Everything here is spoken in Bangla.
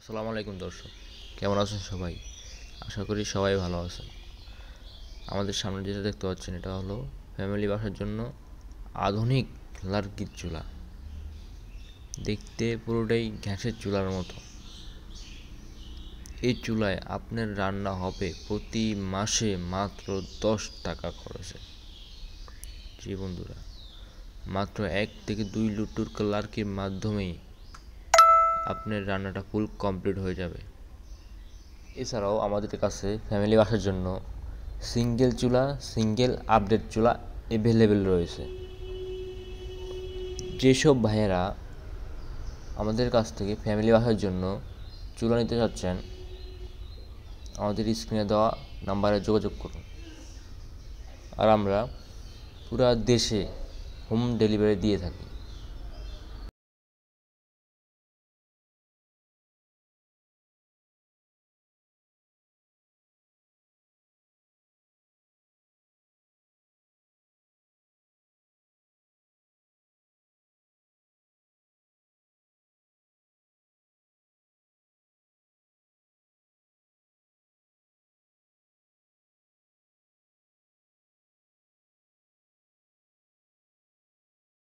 আসসালামু আলাইকুম দর্শক, কেমন আছেন সবাই? আশা করি সবাই ভালো আছেন। আমাদের সামনে যেটা দেখতে পাচ্ছেন এটা হলো ফ্যামিলি বাসার জন্য আধুনিক লার্কির চুলা। দেখতে পুরোটাই গ্যাসের চুলার মতো। এই চুলায় আপনার রান্না হবে প্রতি মাসে মাত্র 10 টাকা খরচে। জি বন্ধুরা, মাত্র 1 থেকে 2 লিটার লার্কির মাধ্যমেই আপনার রান্নাটা ফুল কমপ্লিট হয়ে যাবে। এছাড়াও আমাদের কাছে ফ্যামিলি বাসার জন্য সিঙ্গেল চুলা, সিঙ্গেল আপডেট চুলা অ্যাভেলেবেল রয়েছে। যেসব ভাইয়েরা আমাদের কাছ থেকে ফ্যামিলি বাসার জন্য চুলা নিতে চাচ্ছেন, আমাদের স্ক্রিনে দেওয়া নাম্বারে যোগাযোগ করুন। আর আমরা পুরা দেশে হোম ডেলিভারি দিয়ে থাকি।